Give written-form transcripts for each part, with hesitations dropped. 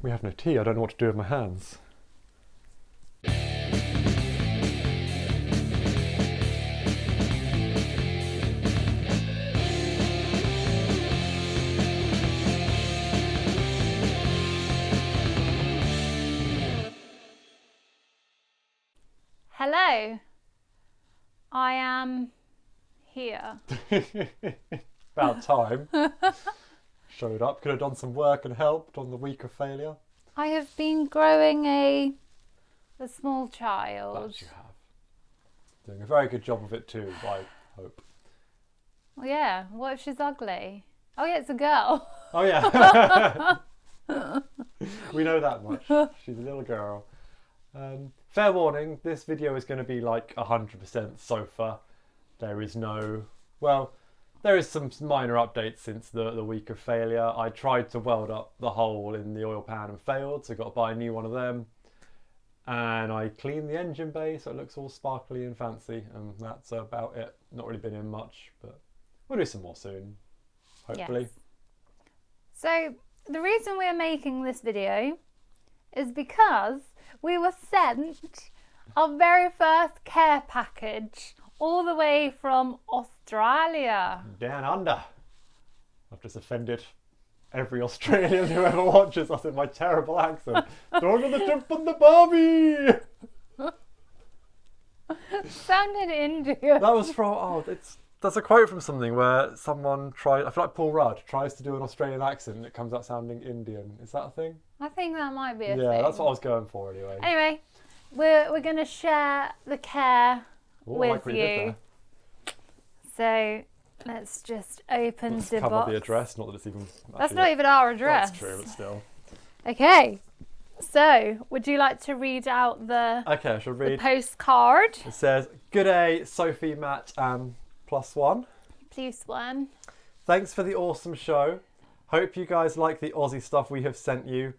We have no tea. I don't know what to do with my hands. Hello, I am here. About time. Showed up, could have done some work and helped on the week of failure. I have been growing a small child. That you have. Doing a very good job of it too, I hope. Well, yeah, what if she's ugly? Oh yeah, it's a girl. Oh yeah. We know that much. She's a little girl. Fair warning, this video is going to be like 100% sofa. There is no... Well, there is some minor updates since the week of failure. I tried to weld up the hole in the oil pan and failed, so got to buy a new one of them. And I cleaned the engine bay so it looks all sparkly and fancy, and that's about it. Not really been in much, but we'll do some more soon, hopefully. Yes. So, the reason we're making this video is because we were sent our very first care package all the way from Australia. Down under. I've just offended every Australian who ever watches us in my terrible accent. Dog on the tip on the Barbie! Sounded Indian. That was from, that's a quote from something where someone I feel like Paul Rudd tries to do an Australian accent and it comes out sounding Indian. Is that a thing? I think that might be a thing. Yeah, that's what I was going for anyway. Anyway, we're going to share the care with like we did you. So let's just open Let's the cover box. the address, not that it's even... That's not even our address. That's true, but still. Okay, so would you like to read out the, Okay, I shall the read. postcard? It says, "Good day, Sophie, Matt and +1. Please, one. Thanks for the awesome show. Hope you guys like the Aussie stuff we have sent you.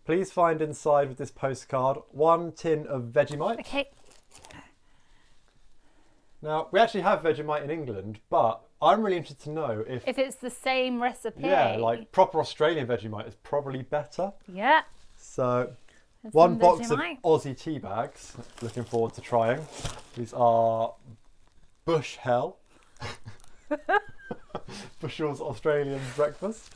Please find inside with this postcard 1 tin of Vegemite." Okay. Now, we actually have Vegemite in England, but I'm really interested to know if If it's the same recipe. yeah, like proper Australian Vegemite is probably better. Yeah. So, There's one some box of Vegemite. Aussie tea bags. Looking forward to trying. These are Bush Hell. Bushell's Australian breakfast.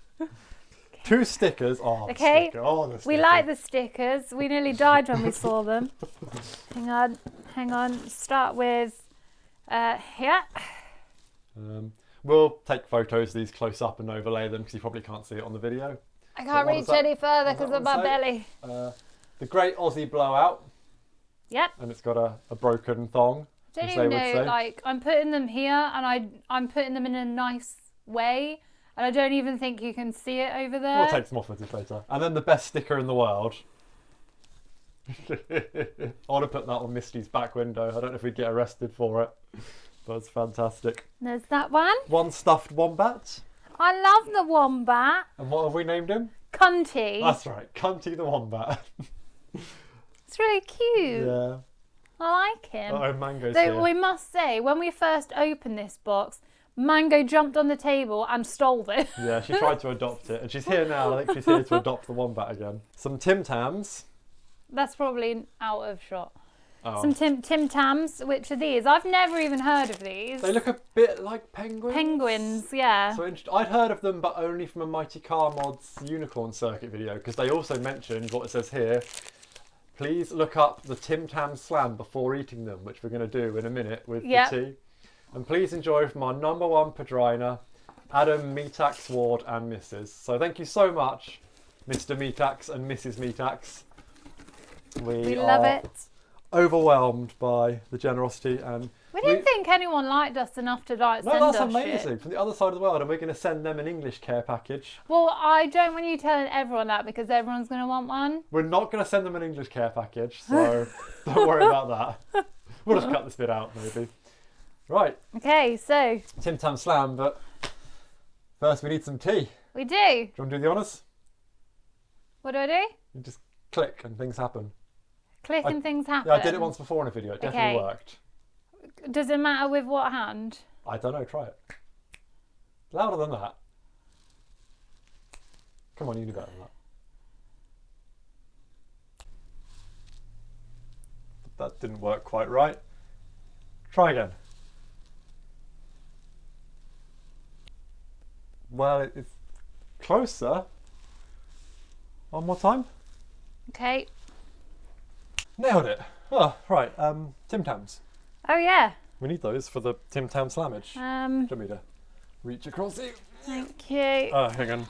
2 stickers. Oh, the Okay. sticker. Oh, the We sticker. like the stickers. We nearly died when we saw them. Hang on. Start with, yeah. We'll take photos of these close up and overlay them because you probably can't see it on the video. I can't what reach does that- any further what does because that of one my say? belly. The Great Aussie Blowout, Yep. and it's got a broken thong. Don't as even they would know, say. like, I'm putting them here and I'm putting them in a nice way. And I don't even think you can see it over there. We'll take some more footage later. And then the best sticker in the world. I want to put that on Misty's back window. I don't know if we'd get arrested for it, but it's fantastic. There's that one. 1 stuffed wombat. I love the wombat. And what have we named him? Cunty. That's right, Cunty the Wombat. It's really cute. Yeah. I like him. Oh, Mango's Though here. we must say, when we first opened this box, Mango jumped on the table and stole it. Yeah, she tried to adopt it, and she's here now. I think she's here to adopt the wombat again. Some Tim Tams. That's probably out of shot. Oh. Some Tim Tams. Which are these? I've never even heard of these. They look a bit like penguins. Penguins, yeah. So I'd heard of them, but only from a Mighty Car Mods Unicorn Circuit video, because they also mentioned what it says here. Please look up the Tam Slam before eating them, which we're going to do in a minute with the tea. And please enjoy from our #1 Padrina, Adam Meatax Ward and Mrs. So thank you so much, Mr. Meatax and Mrs. Meatax. We love it. Overwhelmed by the generosity, and We didn't think anyone liked us enough to like no, send that's us amazing shit. from the other side of the world, and we're going to send them an English care package. Well, I don't want you telling everyone that because everyone's going to want one. We're not going to send them an English care package, so don't worry about that. We'll just cut this bit out, maybe. Right, Okay, so Tim Tam Slam, but first we need some tea. we do. Do you want to do the honours? What do I do? You just click and things happen. Click and things happen. Yeah, I did it once before in a video. It definitely Okay. worked. Does it matter with what hand? I don't know. Try it. Louder than that. Come on, you do better than that. that didn't work quite right. Try again. Well, it's closer. One more time. Okay. Nailed it. Oh, right. Tim Tams. Oh yeah. We need those for the Tim Tam Slammage. Do you want me to reach across you? Thank you. Oh, hang on.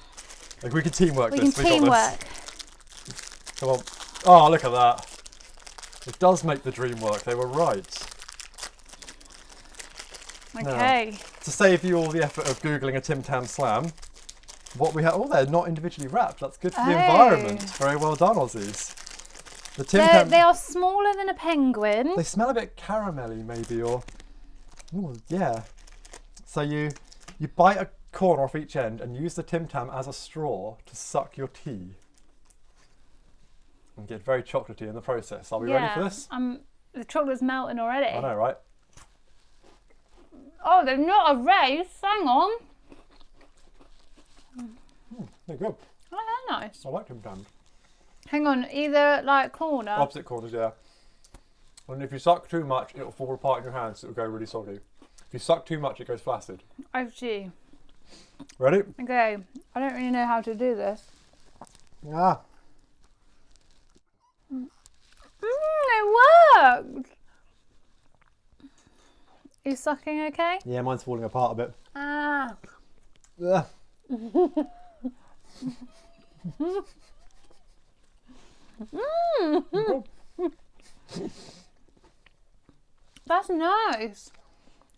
Like we can teamwork We this. can We got teamwork. this. Come on. Oh, look at that. It does make the dream work. They were right. Okay. To save you all the effort of Googling a Tim Tam Slam, what we have... Oh, they're not individually wrapped. That's good for the environment. Very well done, Aussies. The Tim Tam... They are smaller than a penguin. They smell a bit caramelly, maybe, or... Ooh, yeah. So you bite a corner off each end and use the Tim Tam as a straw to suck your tea. And get very chocolatey in the process. Are we ready for this? The chocolate's melting already. I know, right? Oh, they're not a race. Hang on. They're good. Oh, they're nice. I like Tim Tams. Hang on, either like corner. Opposite corners, yeah. And if you suck too much, it'll fall apart in your hands. It'll go really soggy. If you suck too much, it goes flaccid. I see. Ready? Okay. I don't really know how to do this. Ah. It worked. You sucking okay? Yeah, mine's falling apart a bit. Ah. Ugh. That's nice.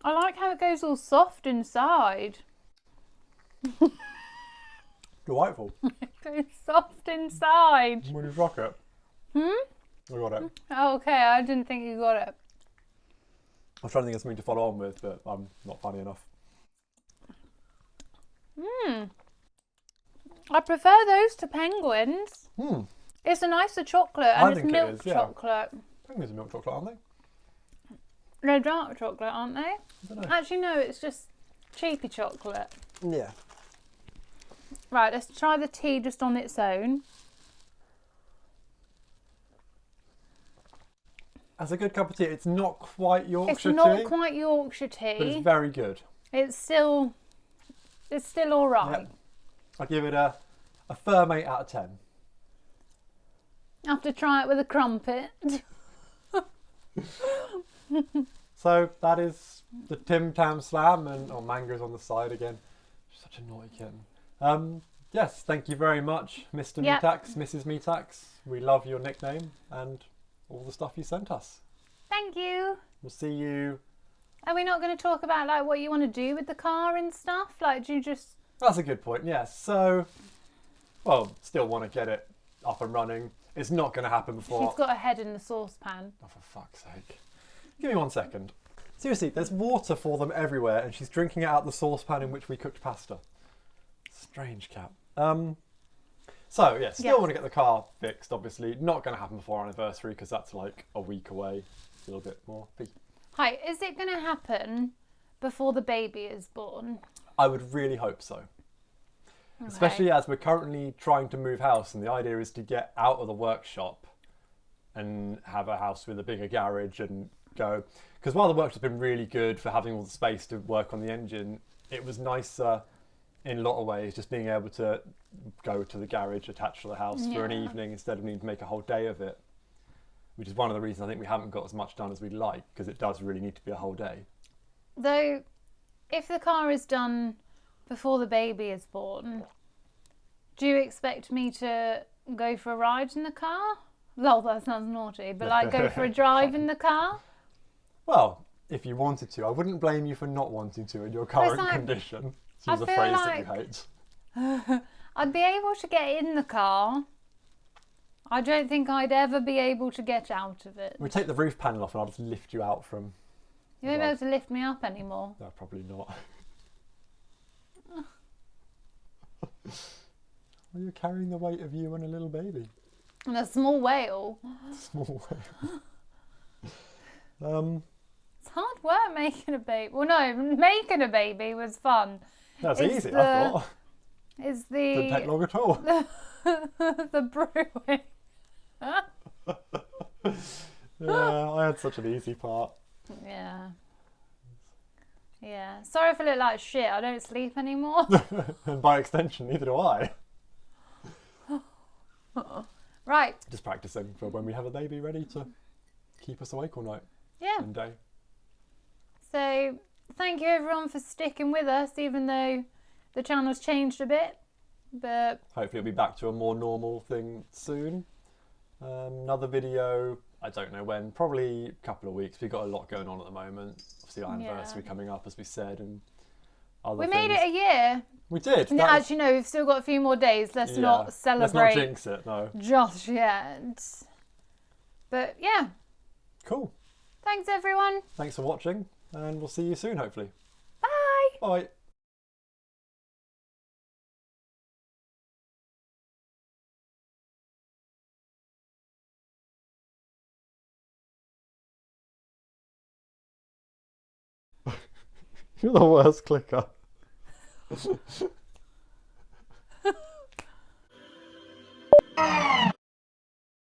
I like how it goes all soft inside. Delightful. It goes soft inside. When you rock it. I got it. Oh, okay, I didn't think you got it. I was trying to think of something to follow on with, but I'm not funny enough. I prefer those to penguins. It's a nicer chocolate and it's think it milk is, yeah. chocolate. Penguins are milk chocolate, aren't they? They're dark chocolate, aren't they? I don't know. Actually, no, it's just cheapy chocolate. Yeah. Right, let's try the tea just on its own. That's a good cup of tea. It's not quite Yorkshire It's not tea, quite Yorkshire tea. but it's very good. It's still all right. Yep. I'll give it a firm 8 out of 10. I have to try it with a crumpet. So that is the Tim Tam Slam, and Mango's on the side again. Such a naughty kitten. Yes, thank you very much, Mr. Yep. Metax, Mrs. Metax. We love your nickname and all the stuff you sent us. Thank you. We'll see you. Are we not going to talk about like what you want to do with the car and stuff? Like, do you just... That's a good point, yes. So, well, still want to get it up and running. It's not going to happen before... She's got her head in the saucepan. Oh, for fuck's sake. Give me 1 second. Seriously, there's water for them everywhere, and she's drinking it out the saucepan in which we cooked pasta. Strange cat. So, yeah, still want to get the car fixed, obviously. Not going to happen before our anniversary, because that's like a week away. A little bit more. Hi, is it going to happen before the baby is born? I would really hope so. Okay. Especially as we're currently trying to move house, and the idea is to get out of the workshop and have a house with a bigger garage and go. Because while the workshop's been really good for having all the space to work on the engine, it was nicer in a lot of ways just being able to go to the garage attached to the house for an evening instead of needing to make a whole day of it. Which is one of the reasons I think we haven't got as much done as we'd like, because it does really need to be a whole day. Though, if the car is done before the baby is born, do you expect me to go for a ride in the car? Well, that sounds naughty, but like go for a drive in the car? Well, if you wanted to. I wouldn't blame you for not wanting to in your current like- condition. To I use a feel phrase like- that you hate. I'd be able to get in the car. I don't think I'd ever be able to get out of it. We take the roof panel off and I'll just lift you out from... You won't be able to lift me up anymore. No, probably not. Well, you're carrying the weight of you and a little baby. And a small whale. Small way. It's hard work making a baby. Well, no, making a baby was fun. That's It's easy, I thought. It's Didn't take the long at all. the brewing. Yeah, I I had such an easy part. Yeah. Yeah. Sorry if I look like shit. I don't sleep anymore. And by extension, neither do I. Right. Just practicing for when we have a baby ready to keep us awake all night Yeah. and day. So thank you everyone for sticking with us, even though the channel's changed a bit. But Hopefully it'll be back to a more normal thing soon. Another video, I don't know when, probably a couple of weeks. We've got a lot going on at the moment. Obviously our anniversary coming up, as we said, and other we things. made it a year. We did. No, actually, no, we've still got a few more days. Let's not celebrate. Let's not jinx it, no. Just yet. But yeah. Cool. Thanks everyone. Thanks for watching, and we'll see you soon, hopefully. Bye. Bye. You're the worst clicker.